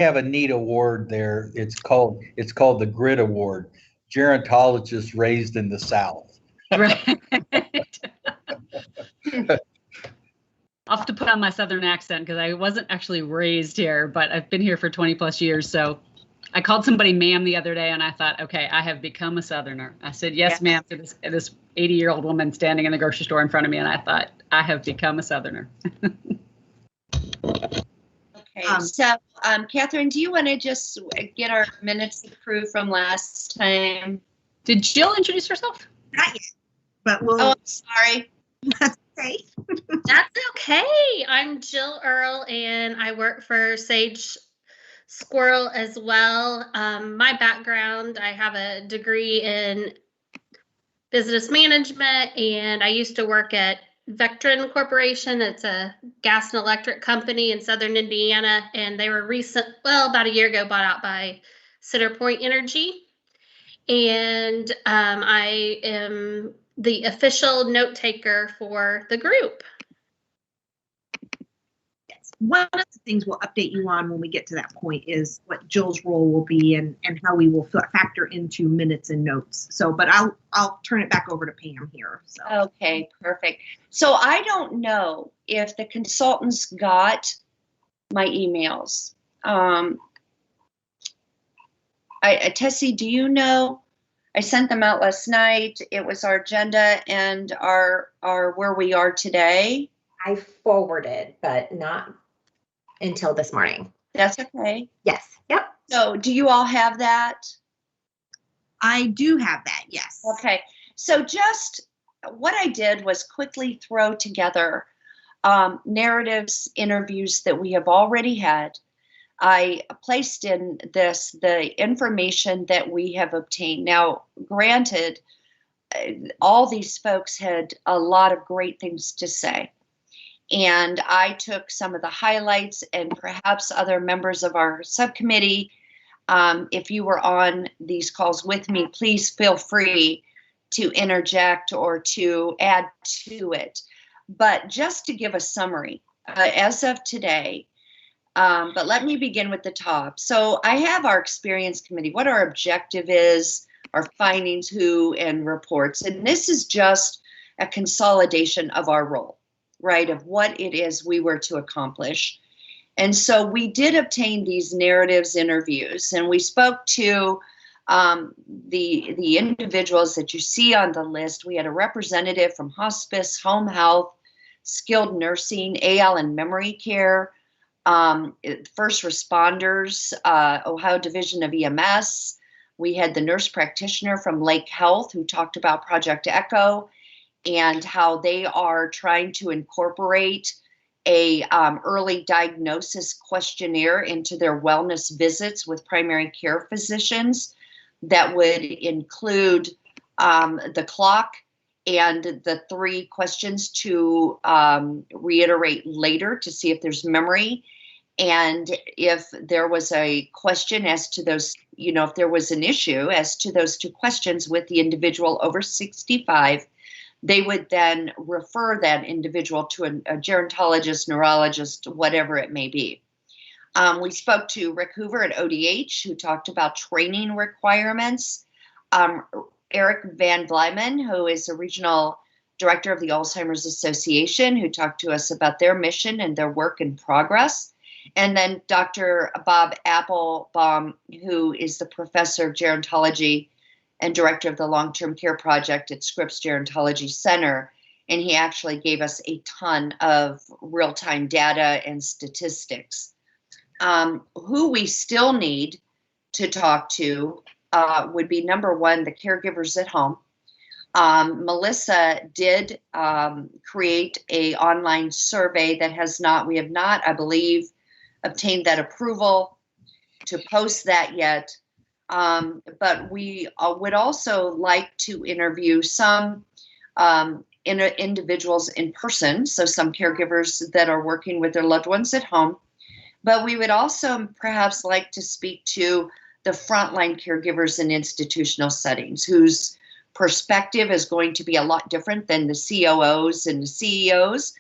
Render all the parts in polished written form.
have a neat award there. It's called the Grit Award. Gerontologists raised in the South. Right. I'll have to put on my Southern accent because I wasn't actually raised here, but I've been here for 20 plus years. So I called somebody ma'am the other day and I thought, okay, I have become a Southerner. I said, yes, ma'am, to this 80-year-old woman standing in the grocery store in front of me. And I thought, I have become a Southerner. Okay, so Catherine, do you want to just get our minutes approved from last time? Did Jill introduce herself? Not yet, but we'll. Oh, I'm sorry. That's okay. That's okay. I'm Jill Earle, and I work for Sage Squirrel as well. My background, I have a degree in business management, and I used to work at Vectren Corporation. It's a gas and electric company in Southern Indiana, and they were about a year ago, bought out by Centerpoint Energy. And I am the official note taker for the group. Yes. One of the things we'll update you on when we get to that point is what Jill's role will be and how we will factor into minutes and notes. So, but I'll turn it back over to Pam here. So. Okay, perfect. So I don't know if the consultants got my emails. Tessie, do you know? I sent them out last night. It was our agenda and our where we are today. I forwarded, but not until this morning. That's okay. Yes. Yep. So do you all have that? I do have that, yes. Okay. So just what I did was quickly throw together narratives, interviews that we have already had. I placed in this the information that we have obtained. Now, granted, all these folks had a lot of great things to say. And I took some of the highlights, and perhaps other members of our subcommittee, if you were on these calls with me, please feel free to interject or to add to it. But just to give a summary, as of today, but let me begin with the top. So I have our experience committee, what our objective is, our findings, who, and reports. And this is just a consolidation of our role, right, of what it is we were to accomplish. And so we did obtain these narratives interviews, and we spoke to the individuals that you see on the list. We had a representative from hospice, home health, skilled nursing, AL and memory care, first responders, Ohio Division of EMS. We had the nurse practitioner from Lake Health who talked about Project Echo and how they are trying to incorporate a early diagnosis questionnaire into their wellness visits with primary care physicians that would include the clock and the 3 questions to reiterate later to see if there's memory. And if there was a question as to those, if there was an issue as to those 2 questions with the individual over 65, they would then refer that individual to a gerontologist, neurologist, whatever it may be. We spoke to Rick Hoover at ODH, who talked about training requirements. Eric Van Vlyman, who is a regional director of the Alzheimer's Association, who talked to us about their mission and their work in progress. And then Dr. Bob Applebaum, who is the professor of gerontology and director of the long-term care project at Scripps Gerontology Center. And he actually gave us a ton of real-time data and statistics. Who we still need to talk to would be, number one, the caregivers at home. Melissa did create an online survey that we have not, I believe, obtained that approval to post that yet. But we would also like to interview some individuals in person, so some caregivers that are working with their loved ones at home. But we would also perhaps like to speak to the frontline caregivers in institutional settings, whose perspective is going to be a lot different than the COOs and the CEOs.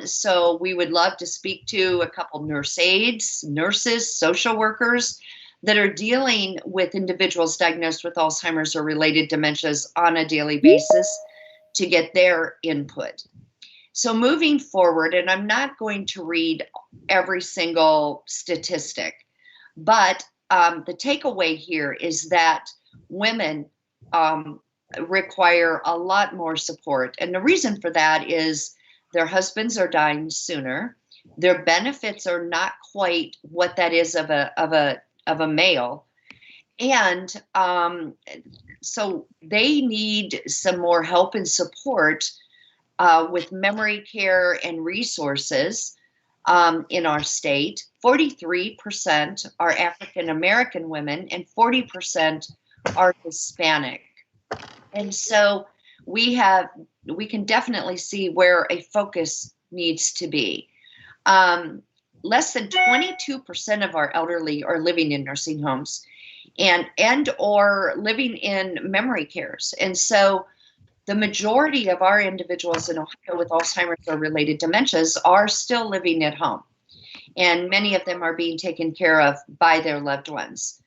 So we would love to speak to a couple nurse aides, nurses, social workers that are dealing with individuals diagnosed with Alzheimer's or related dementias on a daily basis to get their input. So moving forward, and I'm not going to read every single statistic, but the takeaway here is that women require a lot more support. And the reason for that is their husbands are dying sooner. Their benefits are not quite what that is of a male. And so they need some more help and support with memory care and resources in our state. 43% are African American women and 40% are Hispanic. And so we can definitely see where a focus needs to be. Less than 22% of our elderly are living in nursing homes and or living in memory cares. And so the majority of our individuals in Ohio with Alzheimer's or related dementias are still living at home. And many of them are being taken care of by their loved ones.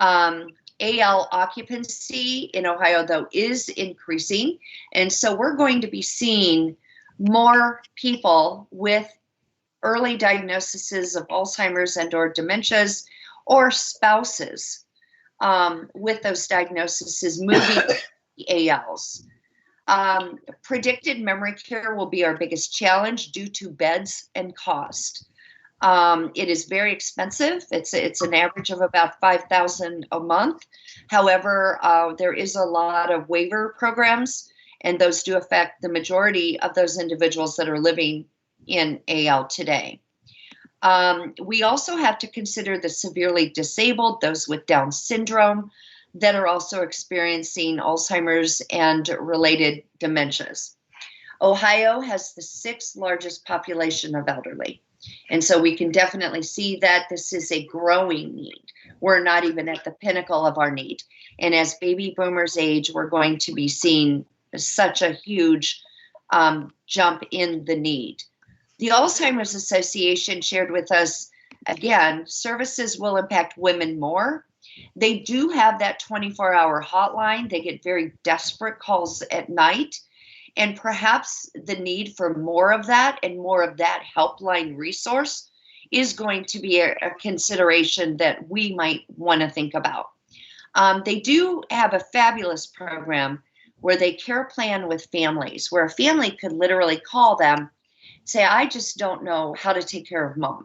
AL occupancy in Ohio, though, is increasing. And so we're going to be seeing more people with early diagnoses of Alzheimer's and or dementias, or spouses with those diagnoses moving to ALs. Predicted memory care will be our biggest challenge due to beds and cost. It is very expensive. It's an average of about $5,000 a month. However, there is a lot of waiver programs, and those do affect the majority of those individuals that are living in AL today. We also have to consider the severely disabled, those with Down syndrome, that are also experiencing Alzheimer's and related dementias. Ohio has the 6th largest population of elderly. And so we can definitely see that this is a growing need. We're not even at the pinnacle of our need. And as baby boomers age, we're going to be seeing such a huge jump in the need. The Alzheimer's Association shared with us, again, services will impact women more. They do have that 24-hour hotline. They get very desperate calls at night. And perhaps the need for more of that and more of that helpline resource is going to be a consideration that we might want to think about. They do have a fabulous program where they care plan with families, where a family could literally call them, say, I just don't know how to take care of mom.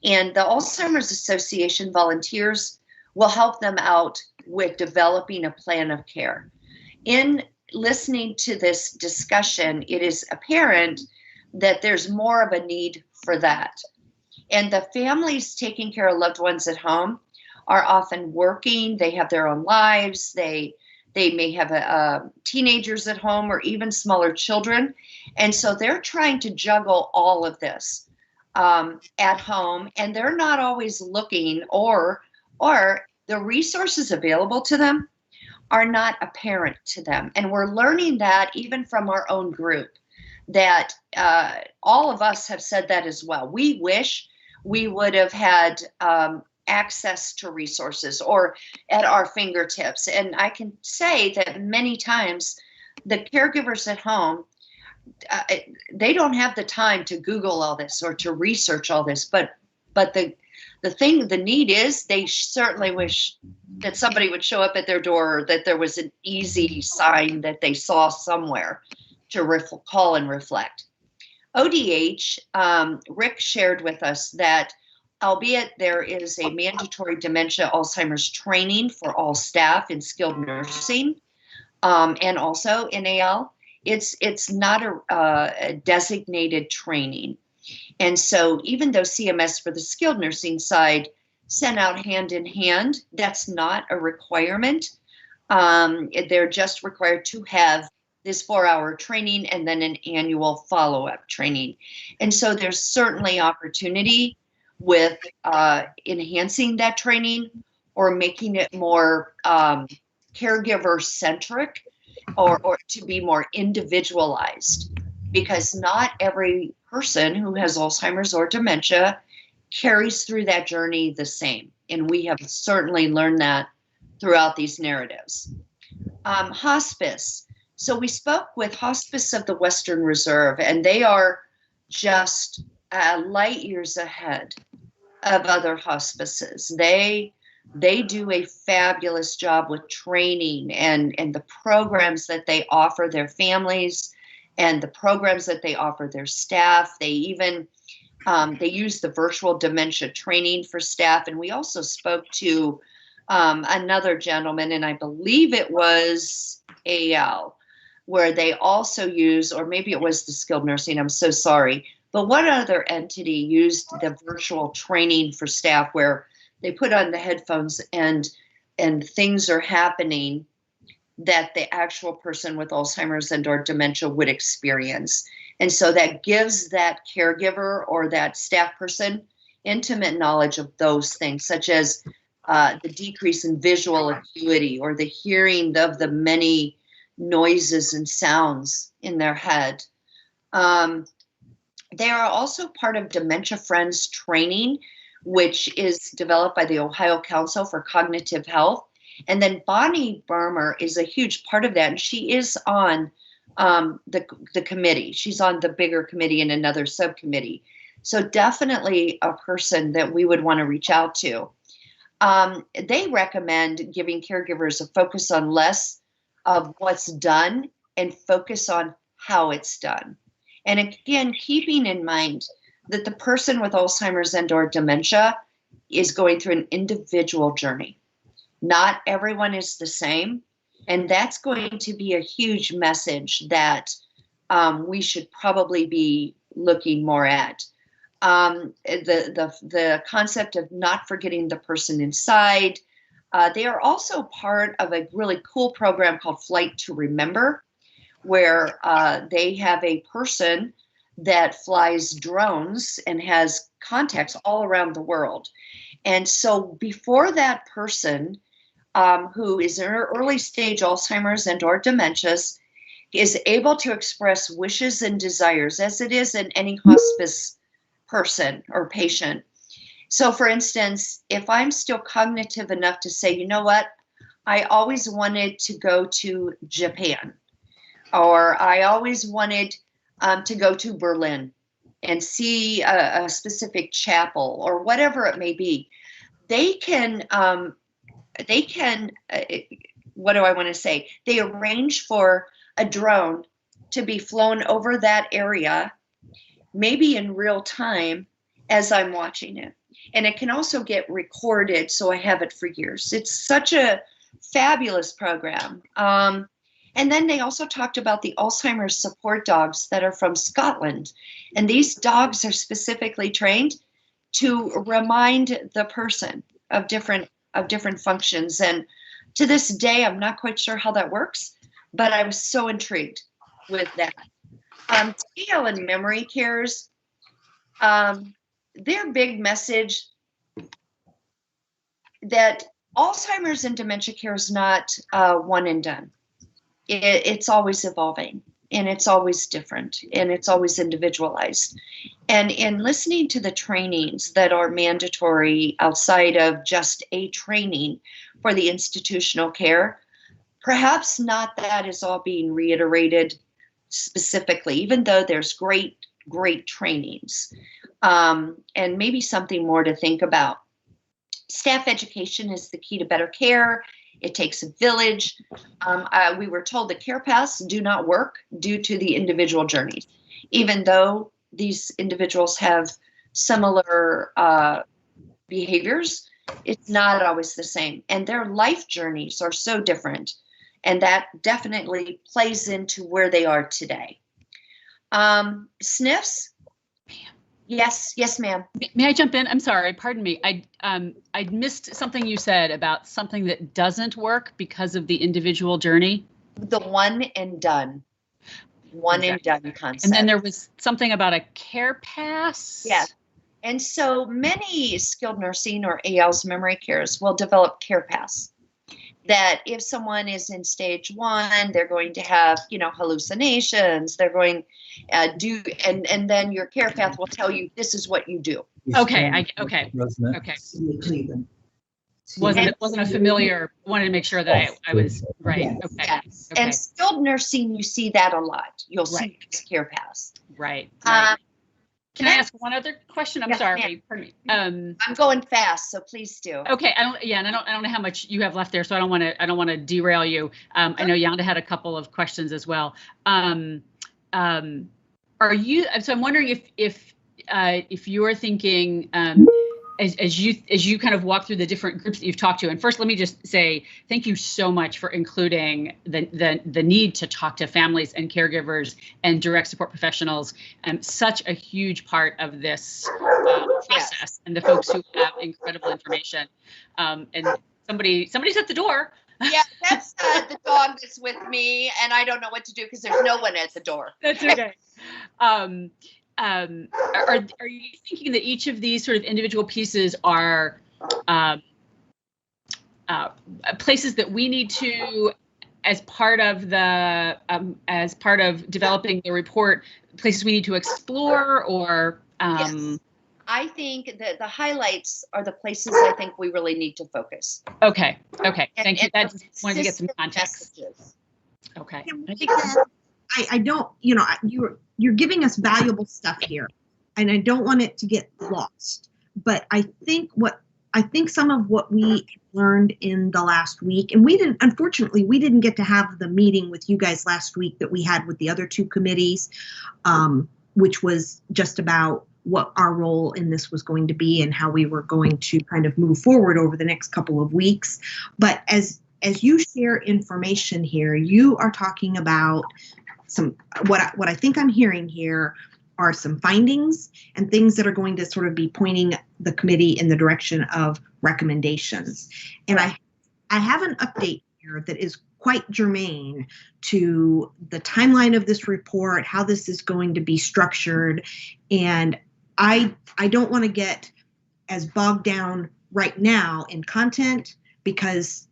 And the Alzheimer's Association volunteers will help them out with developing a plan of care. In listening to this discussion, it is apparent that there's more of a need for that. And the families taking care of loved ones at home are often working. They have their own lives. They may have teenagers at home or even smaller children. And so they're trying to juggle all of this at home, and they're not always looking, or the resources available to them are not apparent to them. And we're learning that even from our own group, that all of us have said that as well. We wish we would have had access to resources or at our fingertips. And I can say that many times the caregivers at home, they don't have the time to Google all this or to research all this, but the need is they certainly wish that somebody would show up at their door, or that there was an easy sign that they saw somewhere to call and reflect. ODH, Rick shared with us that albeit there is a mandatory dementia Alzheimer's training for all staff in skilled nursing and also in AL, it's not a designated training. And so even though CMS for the skilled nursing side sent out hand in hand, that's not a requirement. They're just required to have this 4-hour training and then an annual follow-up training. And so there's certainly opportunity with enhancing that training or making it more caregiver centric or to be more individualized. because not every person who has Alzheimer's or dementia carries through that journey the same. And we have certainly learned that throughout these narratives. Hospice. So we spoke with Hospice of the Western Reserve, and they are just light years ahead of other hospices. They do a fabulous job with training and the programs that they offer their families and the programs that they offer their staff. They even they use the virtual dementia training for staff. And we also spoke to another gentleman, and I believe it was AL, where they also use, or maybe it was the skilled nursing, I'm so sorry, but what other entity used the virtual training for staff where they put on the headphones and things are happening that the actual person with Alzheimer's and or dementia would experience. And so that gives that caregiver or that staff person intimate knowledge of those things, such as the decrease in visual acuity or the hearing of the many noises and sounds in their head. They are also part of Dementia Friends training, which is developed by the Ohio Council for Cognitive Health. And then Bonnie Barmer is a huge part of that, and she is on the committee. She's on the bigger committee and another subcommittee. So definitely a person that we would want to reach out to. They recommend giving caregivers a focus on less of what's done and focus on how it's done. And again, keeping in mind that the person with Alzheimer's and or dementia is going through an individual journey. Not everyone is the same. And that's going to be a huge message that we should probably be looking more at. The concept of not forgetting the person inside. They are also part of a really cool program called Flight to Remember, where they have a person that flies drones and has contacts all around the world. And so before that person who is in early stage Alzheimer's and or dementias is able to express wishes and desires, as it is in any hospice person or patient. So for instance, if I'm still cognitive enough to say, you know what, I always wanted to go to Japan, or I always wanted to go to Berlin and see a specific chapel or whatever it may be, they can, what do I want to say? They arrange for a drone to be flown over that area, maybe in real time as I'm watching it. And it can also get recorded, so I have it for years. It's such a fabulous program. And then they also talked about the Alzheimer's support dogs that are from Scotland. And these dogs are specifically trained to remind the person of different functions. And to this day, I'm not quite sure how that works, but I was so intrigued with that. TL and memory cares, their big message that Alzheimer's and dementia care is not one and done. It's always evolving, and it's always different, and it's always individualized. And in listening to the trainings that are mandatory outside of just a training for the institutional care, perhaps not that is all being reiterated specifically, even though there's great trainings, and maybe something more to think about. Staff education is the key to better care. It takes a village. We were told that care paths do not work due to the individual journeys, even though these individuals have similar behaviors. It's not always the same, and their life journeys are so different, and that definitely plays into where they are today. SNFs. Yes, ma'am. May I jump in? I'm sorry. Pardon me. I missed something you said about something that doesn't work because of the individual journey. The one and done. One and done concept. And then there was something about a care pass. Yeah. And so many skilled nursing or ALs memory cares will develop care pass. that if someone is in stage 1, they're going to have, hallucinations. They're going and then your care path will tell you this is what you do. Okay. Okay. Wasn't a familiar. Wanted to make sure that I was right. Yes. Okay. Yes. Okay. And skilled nursing, you see that a lot. You'll see these care paths. Right. Can I ask one other question? I'm Yes, sorry. ma'am. Pardon me. I'm going fast, so please do. Okay. I don't know how much you have left there, so I don't want to derail you. I know Yanda had a couple of questions as well. Are you? So I'm wondering if you're thinking as you kind of walk through the different groups that you've talked to. And first, let me just say thank you so much for including the need to talk to families and caregivers and direct support professionals. Such a huge part of this process, and the folks who have incredible information. And somebody's at the door. Yeah, that's the dog that's with me, and I don't know what to do because there's no one at the door. That's okay. Are you thinking that each of these sort of individual pieces are places that we need to, as part of developing the report, places we need to explore, or? Yes. I think that the highlights are the places I think we really need to focus. Okay. Thank you. And Just wanted to get some context. messages. Okay. I don't, you're giving us valuable stuff here, and I don't want it to get lost. But I think some of what we learned in the last week, and unfortunately, we didn't get to have the meeting with you guys last week that we had with the other 2 committees, which was just about what our role in this was going to be and how we were going to kind of move forward over the next couple of weeks. But as you share information here, you are talking about what I think I'm hearing here are some findings and things that are going to sort of be pointing the committee in the direction of recommendations. And I have an update here that is quite germane to the timeline of this report, how this is going to be structured. And I don't want to get as bogged down right now in content because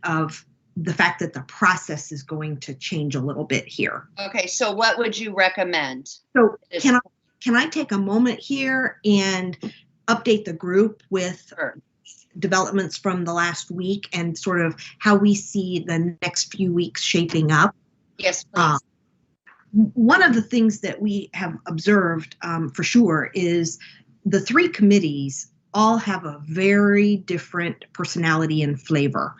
of the fact that the process is going to change a little bit here. Okay, so what would you recommend? So can I take a moment here and update the group with developments from the last week and sort of how we see the next few weeks shaping up? Yes, please. One of the things that we have observed for sure is the 3 committees all have a very different personality and flavor.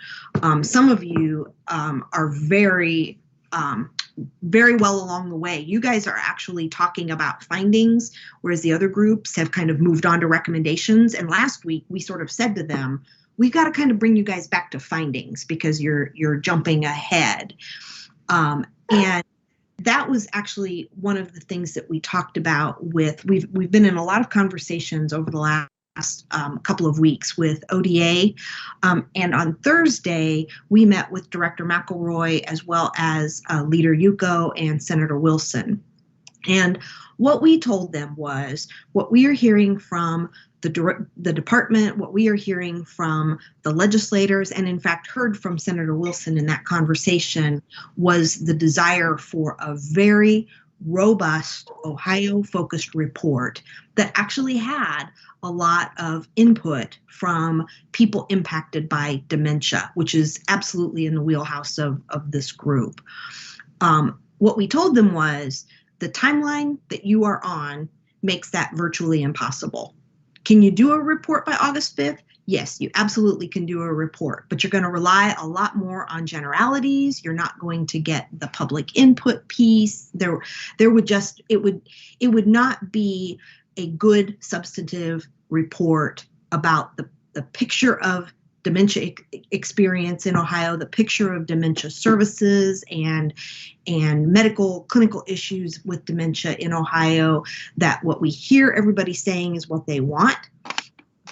Some of you are very well along the way. You guys are actually talking about findings, whereas the other groups have kind of moved on to recommendations. And last week we sort of said to them, we've got to kind of bring you guys back to findings because you're jumping ahead. And that was actually one of the things that we talked about with, we've been in a lot of conversations over the last couple of weeks with ODA. And on Thursday, we met with Director McElroy as well as Leader Yuko and Senator Wilson. And what we told them was what we are hearing from the department, what we are hearing from the legislators, and in fact heard from Senator Wilson in that conversation was the desire for a very robust Ohio-focused report that actually had a lot of input from people impacted by dementia, which is absolutely in the wheelhouse of this group. What we told them was the timeline that you are on makes that virtually impossible. Can you do a report by August 5th? Yes, you absolutely can do a report, but you're going to rely a lot more on generalities. You're not going to get the public input piece. It would not be a good substantive report about the picture of dementia experience in Ohio, the picture of dementia services and medical clinical issues with dementia in Ohio, that what we hear everybody saying is what they want.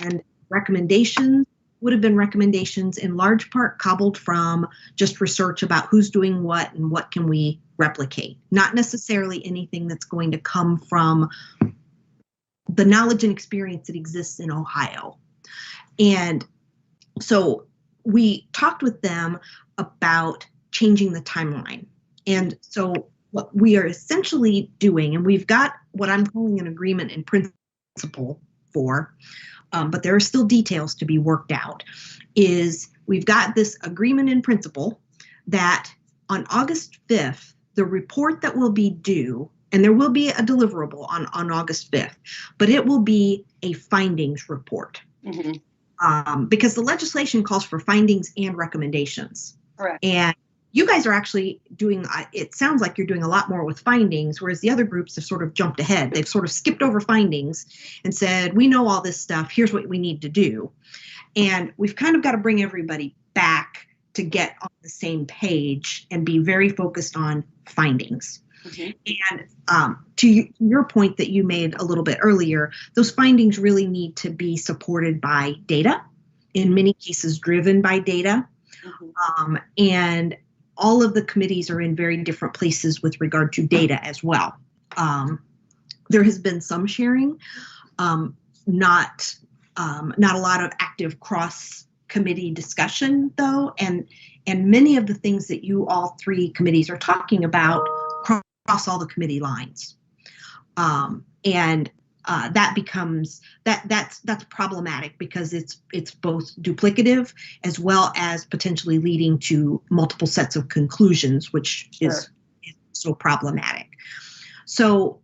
And recommendations would have been recommendations in large part cobbled from just research about who's doing what and what can we replicate, not necessarily anything that's going to come from the knowledge and experience that exists in Ohio. And so we talked with them about changing the timeline. And so what we are essentially doing, and we've got what I'm calling an agreement in principle for, but there are still details to be worked out, is we've got this agreement in principle that on August 5th, the report that will be due, and there will be a deliverable on August 5th, but it will be a findings report. Because the legislation calls for findings and recommendations. Correct. And you guys are actually doing, it sounds like you're doing a lot more with findings, whereas the other groups have sort of jumped ahead. They've sort of skipped over findings and said, we know all this stuff, here's what we need to do. And we've kind of got to bring everybody back to get on the same page and be very focused on findings. And to your point that you made a little bit earlier, those findings really need to be supported by data, in many cases driven by data. And all of the committees are in very different places with regard to data as well. There has been some sharing, not a lot of active cross-committee discussion though, and many of the things that you all three committees are talking about cross all the committee lines. That becomes that's problematic because it's both duplicative as well as potentially leading to multiple sets of conclusions, which is so problematic. So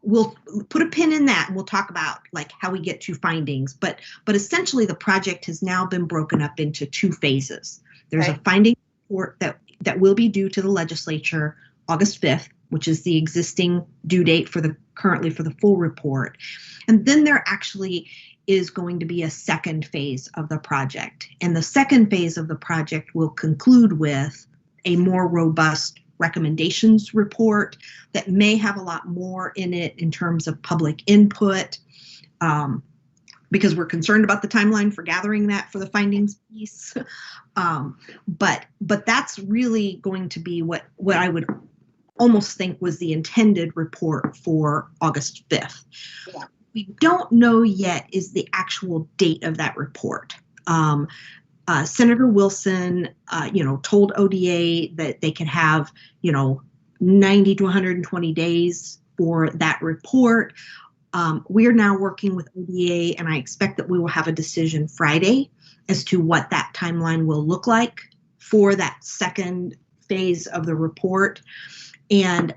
we'll put a pin in that and we'll talk about like how we get to findings, but essentially the project has now been broken up into two phases. There's a finding report that will be due to the legislature August 5th, which is the existing due date currently for the full report. And then there actually is going to be a second phase of the project. And the second phase of the project will conclude with a more robust recommendations report that may have a lot more in it in terms of public input, because we're concerned about the timeline for gathering that for the findings piece. But that's really going to be what I would almost think was the intended report for August 5th. Yeah. We don't know yet is the actual date of that report. Senator Wilson, told ODA that they can have, 90 to 120 days for that report. We are now working with ODA, and I expect that we will have a decision Friday as to what that timeline will look like for that second phase of the report. And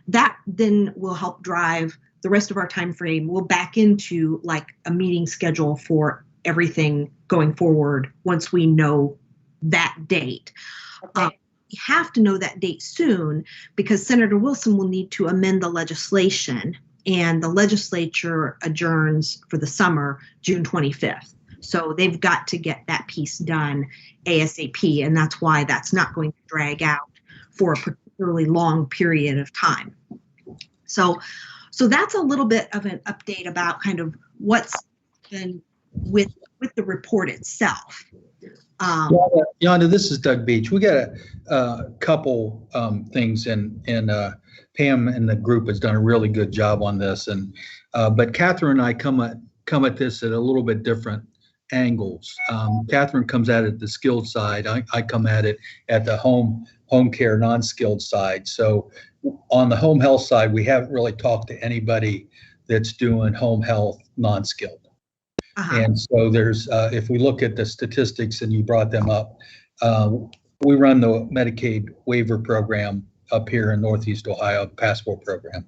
that then will help drive the rest of our time frame. We'll back into like a meeting schedule for everything going forward once we know that date. Okay. We have to know that date soon because Senator Wilson will need to amend the legislation, and the legislature adjourns for the summer, June 25th. So they've got to get that piece done ASAP, and that's why that's not going to drag out for a particularly long period of time. So that's a little bit of an update about kind of what's been with the report itself. Yonda, this is Doug Beach. We got a couple things, and Pam and the group has done a really good job on this. And but Catherine and I come at this at a little bit different angles. Catherine comes at it the skilled side. I come at it at the home care non-skilled side. So on the home health side, we haven't really talked to anybody that's doing home health non-skilled. And so there's, if we look at the statistics and you brought them up, we run the Medicaid waiver program up here in Northeast Ohio, passport program,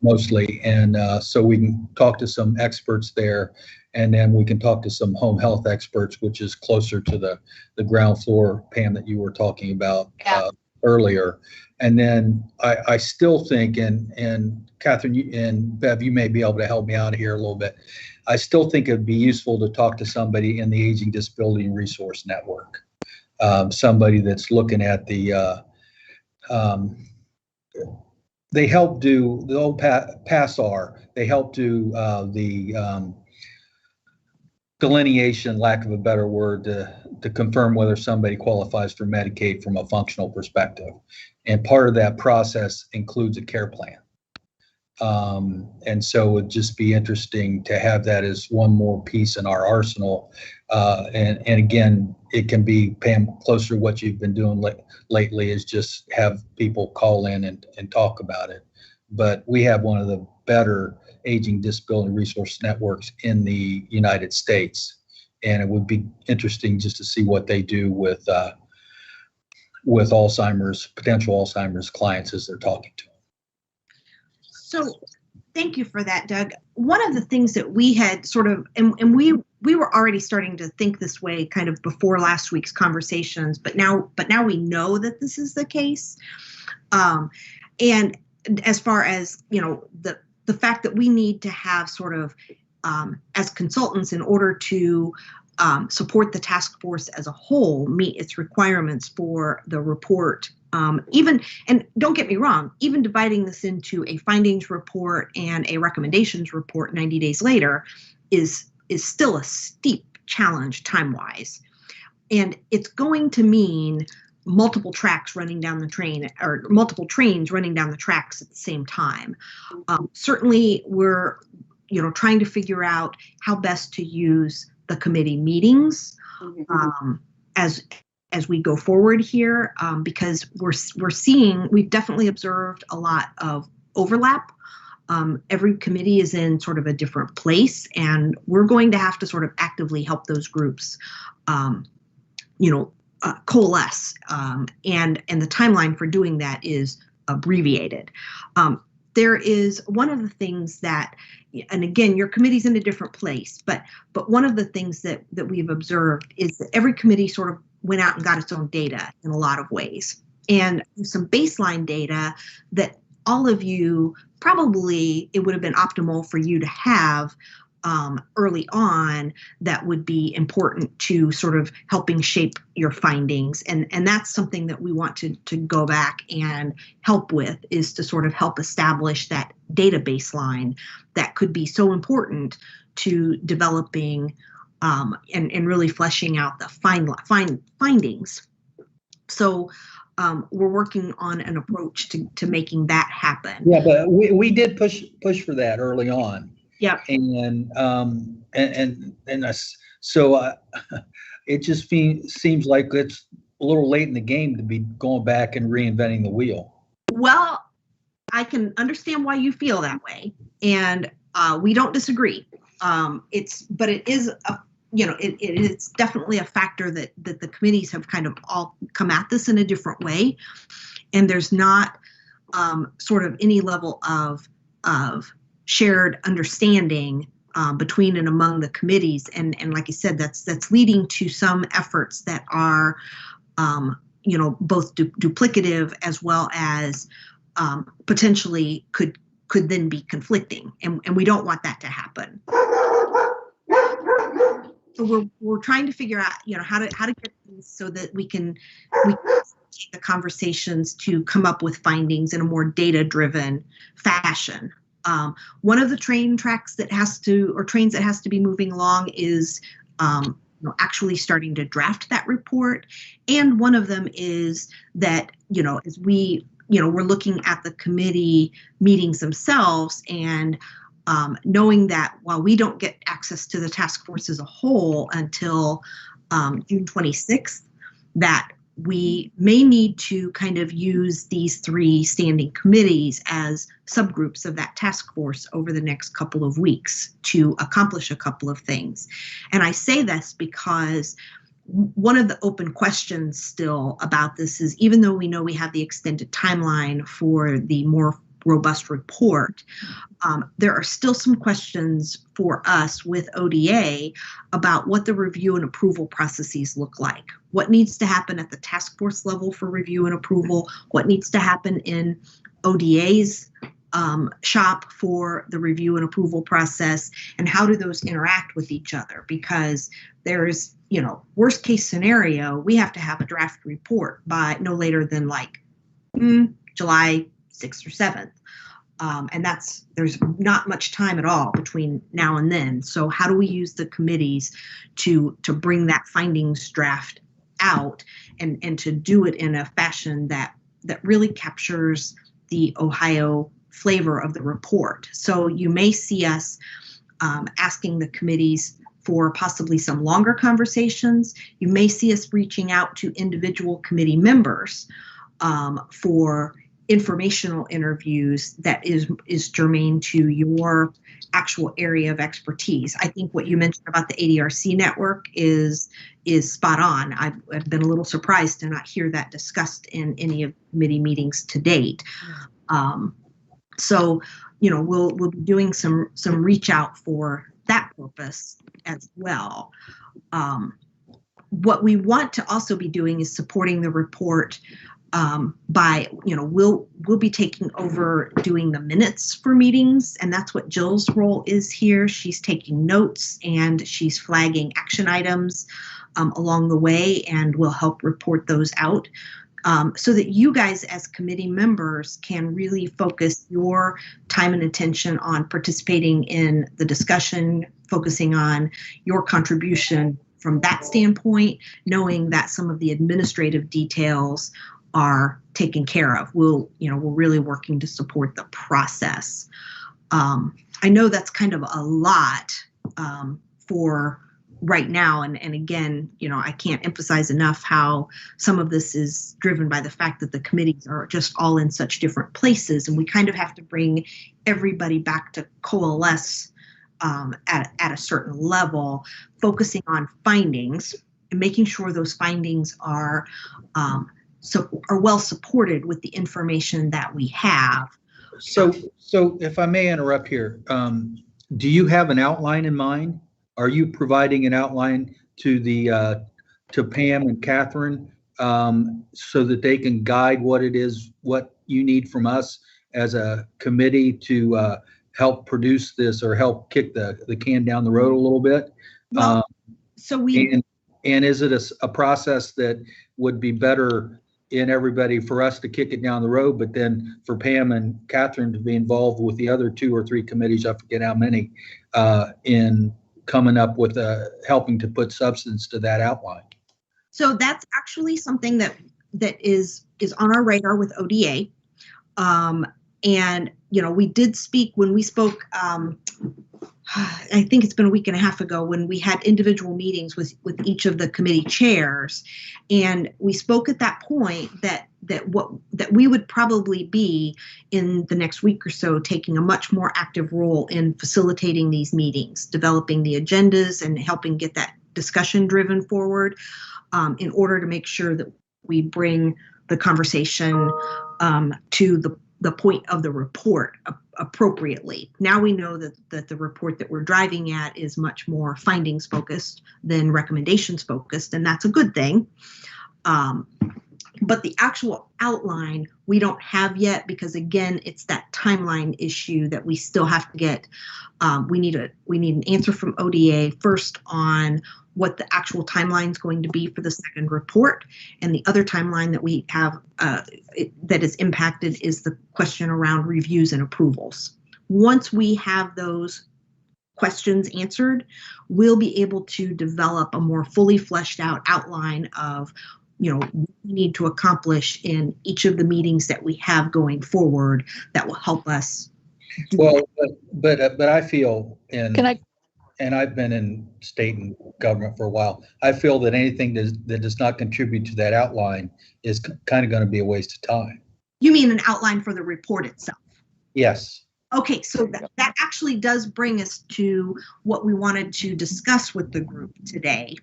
mostly. And so we can talk to some experts there, and then we can talk to some home health experts, which is closer to the ground floor, Pam, that you were talking about earlier. And then I still think, and Catherine and Bev, you may be able to help me out here a little bit. I still think it'd be useful to talk to somebody in the Aging Disability Resource Network, somebody that's looking at the, they help do the old PASSAR, they help do the delineation, lack of a better word, to confirm whether somebody qualifies for Medicaid from a functional perspective. And part of that process includes a care plan. And so it would just be interesting to have that as one more piece in our arsenal. And again, it can be, Pam, closer to what you've been doing lately, is just have people call in and talk about it. But we have one of the better aging disability resource networks in the United States. And it would be interesting just to see what they do with Alzheimer's, potential Alzheimer's clients as they're talking to them. So thank you for that, Doug. One of the things that we had sort of, and we were already starting to think this way kind of before last week's conversations, but now we know that this is the case. And as far as, the fact that we need to have sort of, as consultants, in order to support the task force as a whole, meet its requirements for the report. And don't get me wrong, even dividing this into a findings report and a recommendations report 90 days later is still a steep challenge time-wise. And it's going to mean multiple tracks running down the train, or multiple trains running down the tracks at the same time. Certainly we're, trying to figure out how best to use the committee meetings as we go forward here, because we've definitely observed a lot of overlap. Every committee is in sort of a different place, and we're going to have to sort of actively help those groups, coalesce. And the timeline for doing that is abbreviated. There is one of the things that, and again, your committee's in a different place, but one of the things that we've observed is that every committee sort of went out and got its own data in a lot of ways. And some baseline data that all of you, probably it would have been optimal for you to have early on, that would be important to sort of helping shape your findings. And that's something that we want to go back and help with, is to sort of help establish that data baseline that could be so important to developing and really fleshing out the findings. So we're working on an approach to making that happen. Yeah, but we did push for that early on. Yeah. So it just seems like it's a little late in the game to be going back and reinventing the wheel. Well, I can understand why you feel that way, and we don't disagree. It's definitely a factor that the committees have kind of all come at this in a different way, and there's not sort of any level of shared understanding between and among the committees, and like I said, that's leading to some efforts that are both duplicative, as well as potentially could then be conflicting, and we don't want that to happen. So we're trying to figure out how to get these so that we can take the conversations to come up with findings in a more data-driven fashion. One of the trains that has to be moving along is actually starting to draft that report. And one of them is that, as we're looking at the committee meetings themselves, and knowing that while we don't get access to the task force as a whole until June 26th, that we may need to kind of use these 3 standing committees as subgroups of that task force over the next couple of weeks to accomplish a couple of things. And I say this because one of the open questions still about this is, even though we know we have the extended timeline for the more robust report, there are still some questions for us with ODA about what the review and approval processes look like. What needs to happen at the task force level for review and approval? What needs to happen in ODA's shop for the review and approval process? And how do those interact with each other? Because there's, worst case scenario, we have to have a draft report by no later than July 6th or 7th. And there's not much time at all between now and then. So how do we use the committees to bring that findings draft out and to do it in a fashion that really captures the Ohio flavor of the report. So you may see us asking the committees for possibly some longer conversations. You may see us reaching out to individual committee members for informational interviews that is germane to your actual area of expertise. I think what you mentioned about the ADRC network is spot on. I've been a little surprised to not hear that discussed in any of committee meetings to date. So, we'll be doing some reach out for that purpose as well. What we want to also be doing is supporting the report by, we'll be taking over doing the minutes for meetings, and that's what Jill's role is here. She's taking notes and she's flagging action items along the way, and will help report those out. So that you guys as committee members can really focus your time and attention on participating in the discussion, focusing on your contribution from that standpoint, knowing that some of the administrative details are taken care of. We're really working to support the process. I know that's kind of a lot for right now. And again, I can't emphasize enough how some of this is driven by the fact that the committees are just all in such different places. And we kind of have to bring everybody back to coalesce at a certain level, focusing on findings and making sure those findings are well supported with the information that we have. So if I may interrupt here, do you have an outline in mind? Are you providing an outline to to Pam and Catherine so that they can guide what you need from us as a committee to help produce this or help kick the can down the road a little bit? Well, and is it a process that would be better in everybody for us to kick it down the road, but then for Pam and Catherine to be involved with the other 2 or 3 committees, I forget how many, in coming up with helping to put substance to that outline? So that's actually something that is on our radar with ODA. And, we did speak when we spoke, I think it's been a week and a half ago, when we had individual meetings with each of the committee chairs. And we spoke at that point that we would probably be in the next week or so taking a much more active role in facilitating these meetings, developing the agendas and helping get that discussion driven forward, in order to make sure that we bring the conversation to the point of the report appropriately. Now we know that the report that we're driving at is much more findings focused than recommendations focused, and that's a good thing. But the actual outline we don't have yet, because again, it's that timeline issue that we still have to get. We need an answer from ODA first on what the actual timeline is going to be for the second report, and the other timeline that we have that is impacted is the question around reviews and approvals. Once we have those questions answered, we'll be able to develop a more fully fleshed out outline of what we need to accomplish in each of the meetings that we have going forward that will help us. Well, but I feel and I've been in state and government for a while. I feel that anything that does not contribute to that outline is kind of going to be a waste of time. You mean an outline for the report itself? Yes. Okay, so that actually does bring us to what we wanted to discuss with the group today.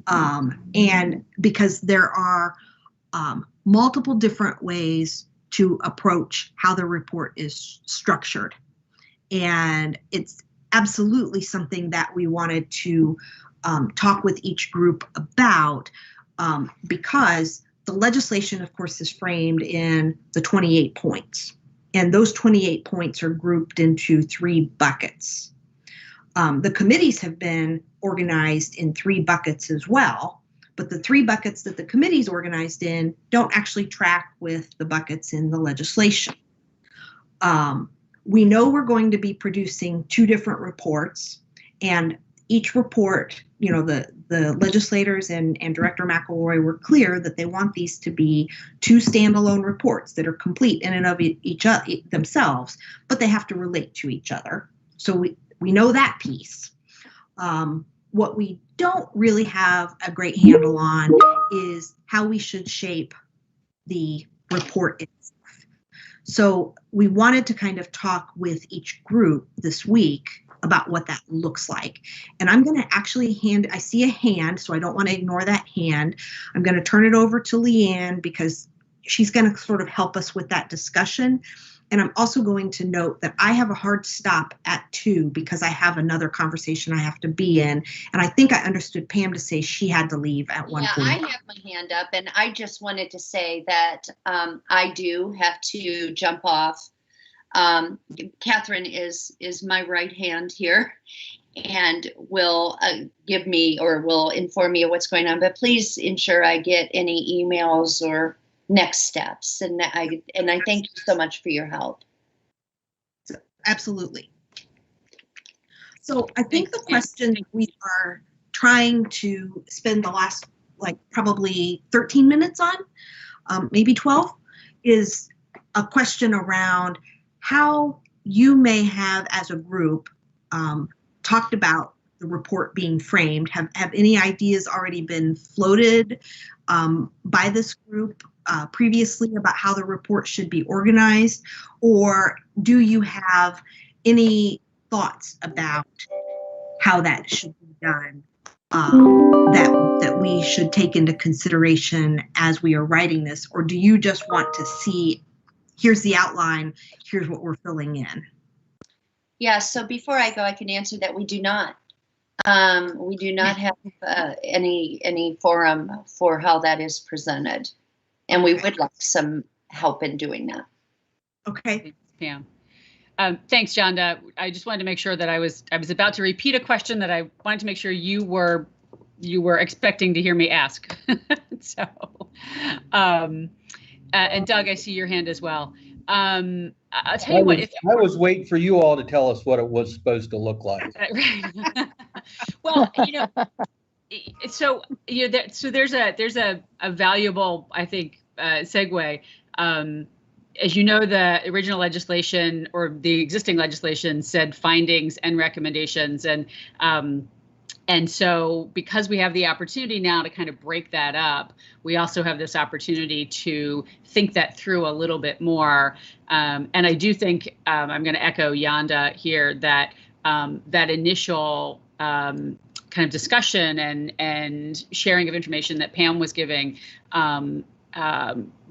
And because there are multiple different ways to approach how the report is structured. And it's absolutely something that we wanted to talk with each group about, because the legislation, of course, is framed in the 28 points. And those 28 points are grouped into 3 buckets. The committees have been organized in 3 buckets as well, but the 3 buckets that the committees organized in don't actually track with the buckets in the legislation. We know we're going to be producing 2 different reports, and each report, the legislators and Director McElroy were clear that they want these to be 2 standalone reports that are complete in and of themselves, but they have to relate to each other. So we know that piece. What we don't really have a great handle on is how we should shape the report itself. So we wanted to kind of talk with each group this week about what that looks like. And I'm going to actually I see a hand, so I don't want to ignore that hand. I'm going to turn it over to Leanne because she's going to sort of help us with that discussion. And I'm also going to note that I have a hard stop at 2 because I have another conversation I have to be in. And I think I understood Pam to say she had to leave at 1:45. Yeah, I have my hand up, and I just wanted to say that I do have to jump off. Catherine is my right hand here and will give me or will inform me of what's going on, but please ensure I get any emails or next steps. And I thank you so much for your help. Absolutely. So I think the question we are trying to spend the last probably 13 minutes on, maybe 12, is a question around how you may have, as a group, talked about the report being framed. Have any ideas already been floated by this group previously about how the report should be organized? Or do you have any thoughts about how that should be done that we should take into consideration as we are writing this? Or do you just want to see, here's the outline, here's what we're filling in? Yeah, so before I go, I can answer that we do not. We do not have any forum for how that is presented. And we would like some help in doing that. Okay. Pam. Thanks, Jonda. I just wanted to make sure that I was about to repeat a question that I wanted to make sure you were expecting to hear me ask. So, and Doug, I see your hand as well. I'll tell you what. I was waiting for you all to tell us what it was supposed to look like. Right. Well, so there's a valuable, I think, segue. As you know, the original legislation or the existing legislation said findings and recommendations, and so because we have the opportunity now to kind of break that up, we also have this opportunity to think that through a little bit more. And I do think I'm going to echo Yanda here that that initial kind of discussion and sharing of information that Pam was giving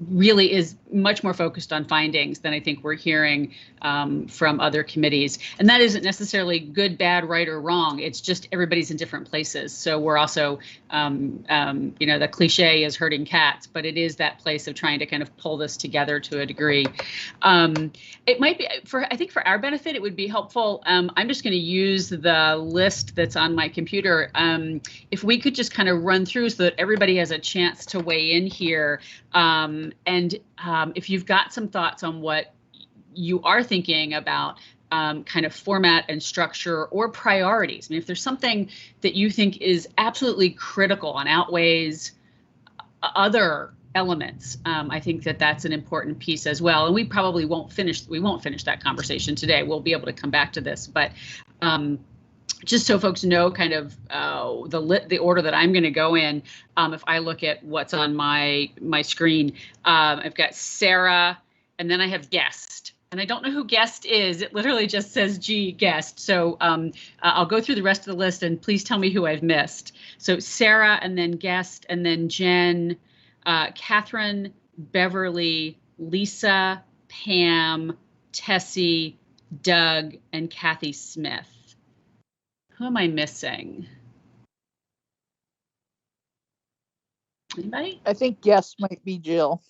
really is much more focused on findings than I think we're hearing from other committees. And that isn't necessarily good, bad, right, or wrong. It's just everybody's in different places. So we're also, the cliche is herding cats, but it is that place of trying to kind of pull this together to a degree. It might be, I think for our benefit, it would be helpful. I'm just going to use the list that's on my computer. If we could just kind of run through so that everybody has a chance to weigh in here. If you've got some thoughts on what you are thinking about kind of format and structure or priorities. I mean, if there's something that you think is absolutely critical and outweighs other elements, I think that that's an important piece as well. And we probably won't finish that conversation today. We'll be able to come back to this, but just so folks know kind of the order that I'm going to go in, if I look at what's on my screen, I've got Sarah, and then I have guest. And I don't know who guest is. It literally just says G guest. So I'll go through the rest of the list and please tell me who I've missed. So Sarah, and then guest, and then Jen, Catherine, Beverly, Lisa, Pam, Tessie, Doug, and Kathy Smith. Who am I missing? Anybody? I think guest might be Jill.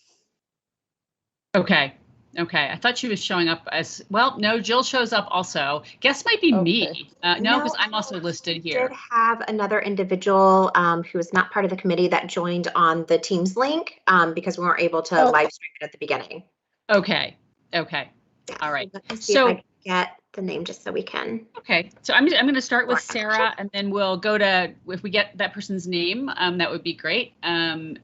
Okay. I thought she was showing up as well. No, Jill shows up also. Guest might be me. No, because I'm also listed here. We did have another individual who was not part of the committee that joined on the Teams link because we weren't able to live stream it at the beginning. Okay. All right. So get the name just so we can. Okay, so I'm going to start with Sarah, and then we'll go to, if we get that person's name, that would be great. And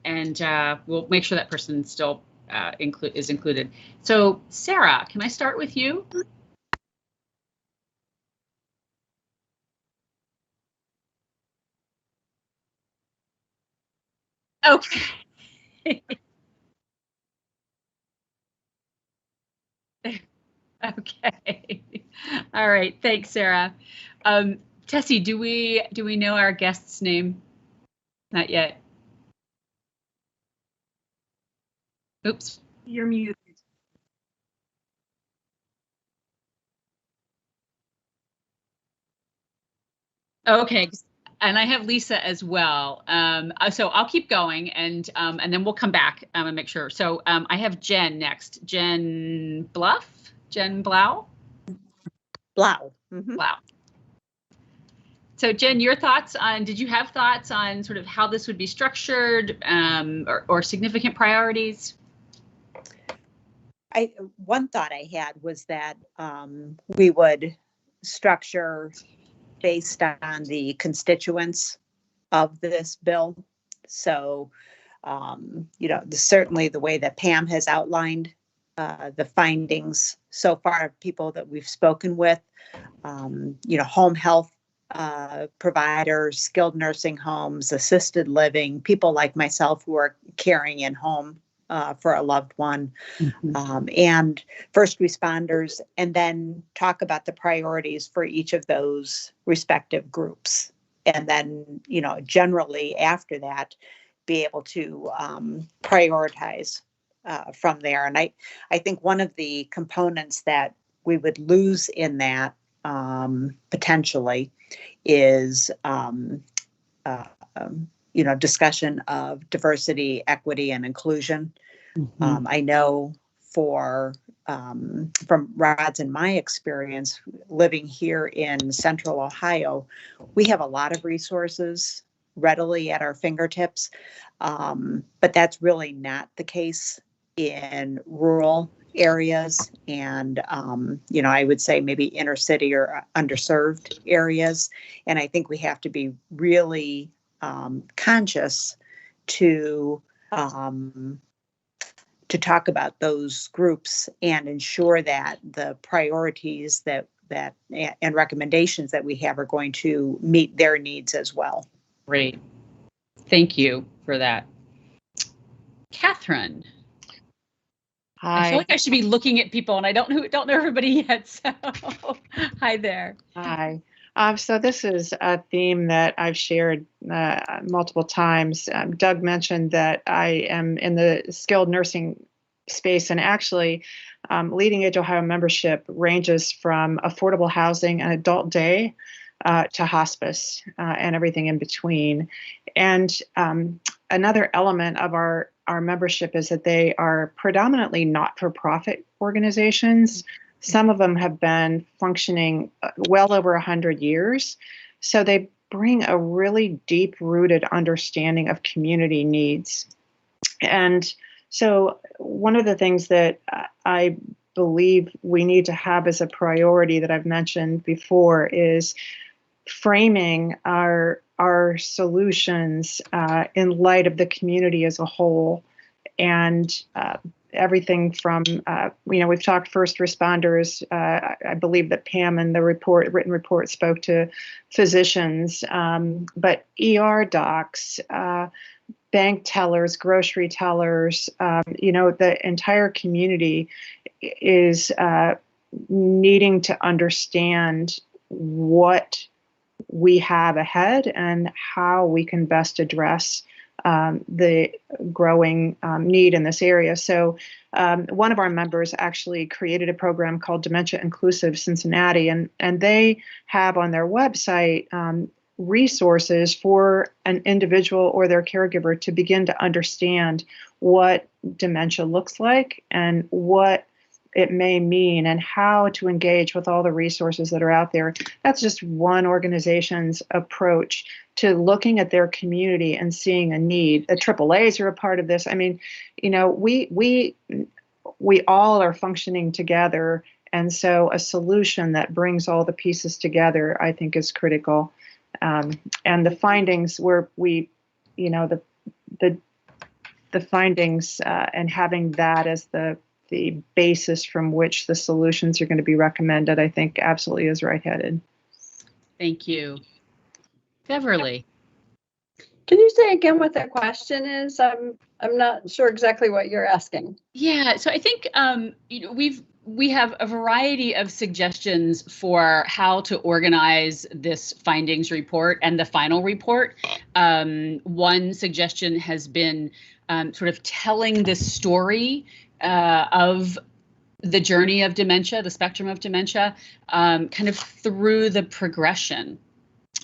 we'll make sure that person still is included. So Sarah, can I start with you? Okay. Okay. All right. Thanks, Sarah. Tessie, do we know our guest's name? Not yet. Oops. You're muted. Okay. And I have Lisa as well. So I'll keep going, and then we'll come back and make sure. So I have Jen next. Jen Blau? Blau. Mm-hmm. Wow. So Jen, your thoughts on, did you have thoughts on sort of how this would be structured, or significant priorities? One thought I had was that we would structure based on the constituents of this bill. So, certainly the way that Pam has outlined the findings so far of people that we've spoken with, home health providers, skilled nursing homes, assisted living, people like myself who are caring in home for a loved one, and first responders, and then talk about the priorities for each of those respective groups. And then, generally after that, be able to prioritize from there. And I think one of the components that we would lose in that potentially is discussion of diversity, equity, and inclusion. I know from Rod's and my experience living here in Central Ohio, we have a lot of resources readily at our fingertips, but that's really not the case in rural areas and, I would say maybe inner city or underserved areas. And I think we have to be really conscious to talk about those groups and ensure that the priorities that and recommendations that we have are going to meet their needs as well. Great. Thank you for that. Catherine. Hi. I feel like I should be looking at people, and I don't know everybody yet. So, hi there. Hi. So this is a theme that I've shared multiple times. Doug mentioned that I am in the skilled nursing space, and actually Leading Edge Ohio membership ranges from affordable housing and adult day to hospice and everything in between. And another element of our membership is that they are predominantly not-for-profit organizations. Some of them have been functioning well over 100 years. So they bring a really deep-rooted understanding of community needs. And so one of the things that I believe we need to have as a priority that I've mentioned before is framing our solutions in light of the community as a whole, and everything from we've talked first responders. I believe that Pam in the written report spoke to physicians, but ER docs, bank tellers, grocery tellers, the entire community is needing to understand what we have ahead and how we can best address the growing need in this area. So one of our members actually created a program called Dementia Inclusive Cincinnati, and they have on their website resources for an individual or their caregiver to begin to understand what dementia looks like and what it may mean and how to engage with all the resources that are out there. That's just one organization's approach to looking at their community and seeing a need. The AAAs are a part of this. I mean, we all are functioning together And so a solution that brings all the pieces together, I think, is critical. And the findings where we, the findings and having that as the basis from which the solutions are going to be recommended, I think absolutely is right-headed. Thank you. Beverly. Can you say again what that question is? I'm not sure exactly what you're asking. Yeah, so I think we have a variety of suggestions for how to organize this findings report and the final report. One suggestion has been sort of telling the story of the journey of dementia, the spectrum of dementia, kind of through the progression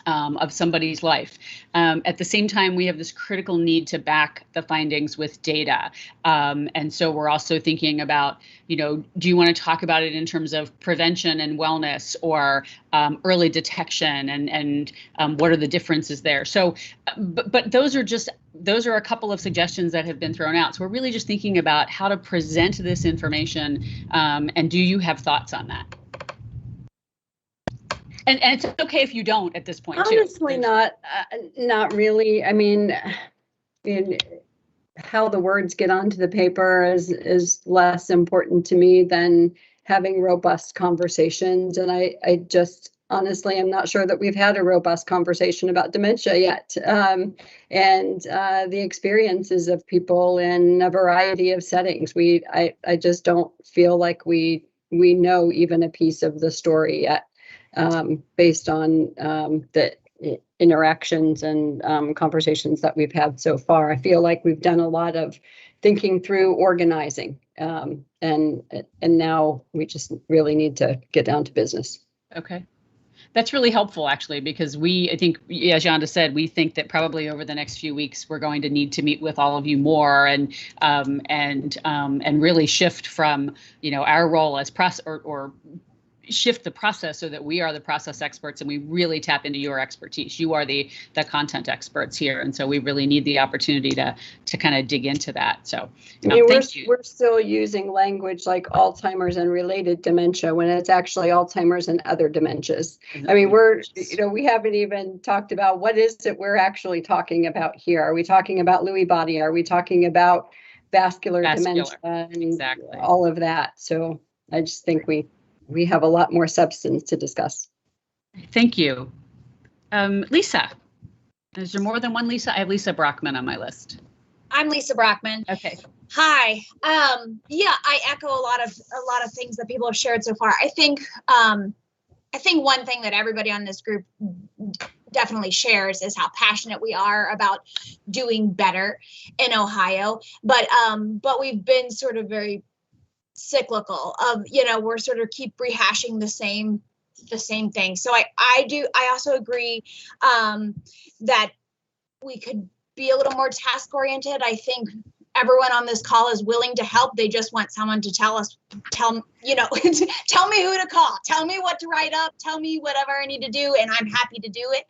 of somebody's life. At the same time, we have this critical need to back the findings with data. And so we're also thinking about, do you want to talk about it in terms of prevention and wellness, or early detection, and what are the differences there? So, but those are a couple of suggestions that have been thrown out. So we're really just thinking about how to present this information. And do you have thoughts on that? And it's okay if you don't at this point, honestly, too. not really. I mean, how the words get onto the paper is less important to me than having robust conversations. And I just honestly, I'm not sure that we've had a robust conversation about dementia yet. And the experiences of people in a variety of settings. I just don't feel like we know even a piece of the story yet. Based on the interactions and conversations that we've had so far. I feel like we've done a lot of thinking through organizing, and now we just really need to get down to business. Okay. That's really helpful, actually, because I think, as Yonda said, we think that probably over the next few weeks, we're going to need to meet with all of you more and really shift from, our role as or shift the process so that we are the process experts and we really tap into your expertise. You are the content experts here. And so we really need the opportunity to kind of dig into that. So thank you. We're still using language like Alzheimer's and related dementia when it's actually Alzheimer's and other dementias. I mean, we haven't even talked about what is it we're actually talking about here. Are we talking about Lewy body? Are we talking about vascular dementia and exactly. all of that? So I just think we have a lot more substance to discuss. Thank you. Lisa, is there more than one Lisa? I have Lisa Brockman on my list. I'm Lisa Brockman. Okay. Hi. Yeah, I echo a lot of things that people have shared so far. I think one thing that everybody on this group definitely shares is how passionate we are about doing better in Ohio. But we've been sort of very cyclical of, we're sort of keep rehashing the same thing. So I also agree that we could be a little more task oriented. I think everyone on this call is willing to help. They just want someone to tell me who to call, tell me what to write up, tell me whatever I need to do, and I'm happy to do it.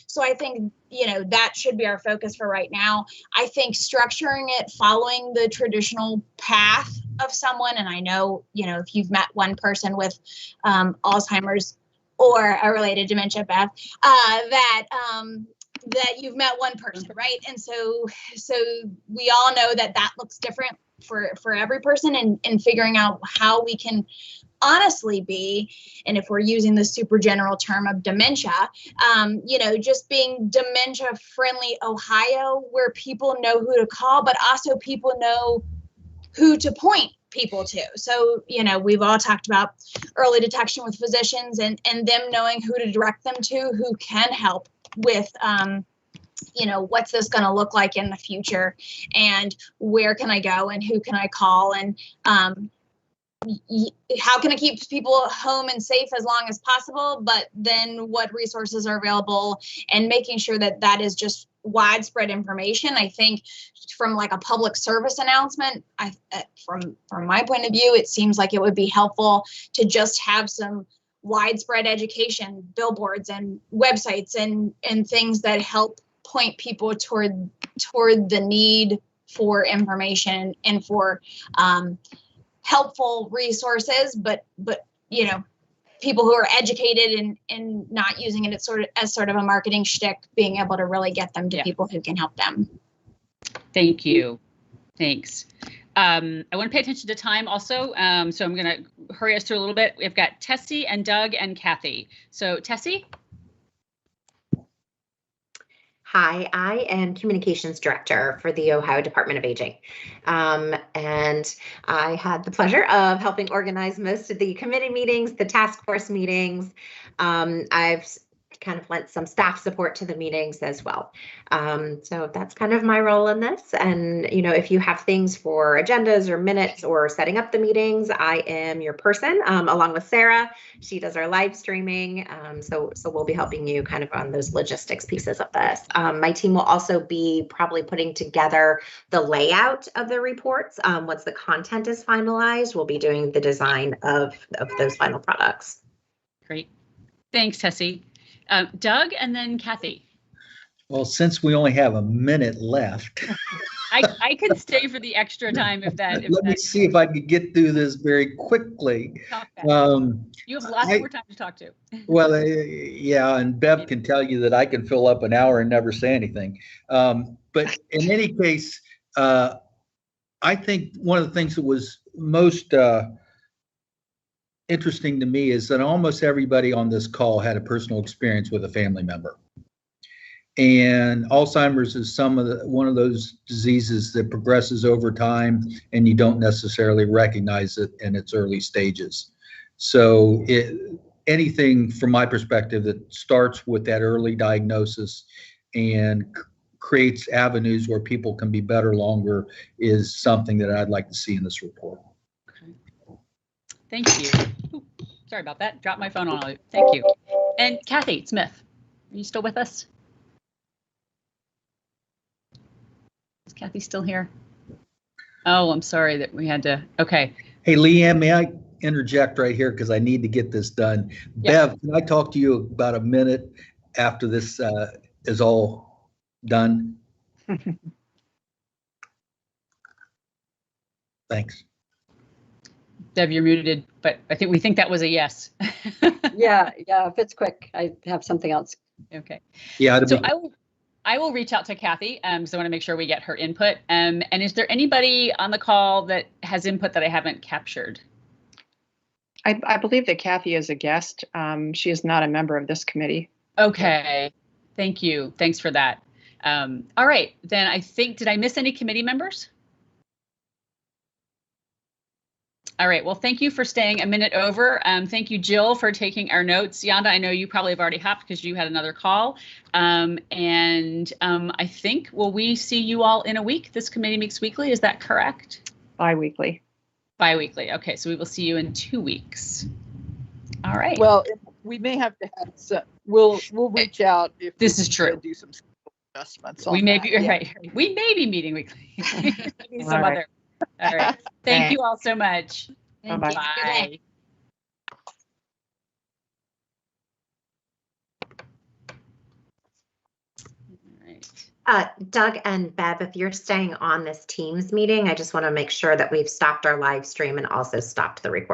So I think, that should be our focus for right now. I think structuring it following the traditional path of someone, and I know, if you've met one person with Alzheimer's or a related dementia, Beth, that you've met one person, right? And so we all know that looks different for every person, and figuring out how we can honestly be, and if we're using the super general term of dementia, just being dementia friendly Ohio, where people know who to call, but also people know who to point people to. So, we've all talked about early detection with physicians and them knowing who to direct them to, who can help with, what's this going to look like in the future, and where can I go and who can I call, and how can I keep people home and safe as long as possible, but then what resources are available, and making sure that is just widespread information. I think from like a public service announcement, from my point of view, it seems like it would be helpful to just have some widespread education, billboards and websites and things that help point people toward the need for information and for helpful resources, but you know, people who are educated and not using it as sort of a marketing shtick, being able to really get them to people who can help them. Thank you. Thanks. I want to pay attention to time also, so I'm going to hurry us through a little bit. We've got Tessie and Doug and Kathy. So Tessie? Hi, I am Communications Director for the Ohio Department of Aging. And I had the pleasure of helping organize most of the committee meetings, the task force meetings. I've kind of lent some staff support to the meetings as well. So that's kind of my role in this. And, you know, if you have things for agendas or minutes or setting up the meetings, I am your person, along with Sarah. She does our live streaming. So we'll be helping you kind of on those logistics pieces of this. My team will also be probably putting together the layout of the reports. Once the content is finalized, we'll be doing the design of those final products. Great. Thanks, Tessie. Doug and then Kathy. Well, since we only have a minute left, I can stay for the extra time if that. Let me see if I could get through this very quickly. You have lots more time to talk to. Well, yeah, and Bev can tell you that I can fill up an hour and never say anything. But in any case, I think one of the things that was most interesting to me is that almost everybody on this call had a personal experience with a family member. And Alzheimer's is one of those diseases that progresses over time and you don't necessarily recognize it in its early stages. So anything from my perspective that starts with that early diagnosis and creates avenues where people can be better longer is something that I'd like to see in this report. Thank you. Ooh, sorry about that. Dropped my phone on you. Thank you. And Kathy Smith, are you still with us? Is Kathy still here? Oh, I'm sorry that we had to. Okay. Hey, Leanne, may I interject right here because I need to get this done? Yeah. Bev, can I talk to you about a minute after this is all done? Thanks. Deb, you're muted, but we think that was a yes. Yeah, if it's quick, I have something else. Okay. Yeah. So I will reach out to Kathy, so I want to make sure we get her input. And is there anybody on the call that has input that I haven't captured? I believe that Kathy is a guest. She is not a member of this committee. Okay. Thank you. Thanks for that. All right. Then I think, did I miss any committee members? All right. Well, thank you for staying a minute over. Thank you, Jill, for taking our notes. Yanda, I know you probably have already hopped because you had another call. I think, will we see you all in a week? This committee meets weekly. Is that correct? Bi-weekly. Bi-weekly. Okay. So we will see you in 2 weeks. All right. Well, we may have to have some, we'll reach out if this is true. Do some adjustments. We may be right. We may be meeting weekly. Maybe some other. All right. Thank you all so much. Bye-bye. Bye. Doug and Bev, if you're staying on this Teams meeting, I just want to make sure that we've stopped our live stream and also stopped the recording.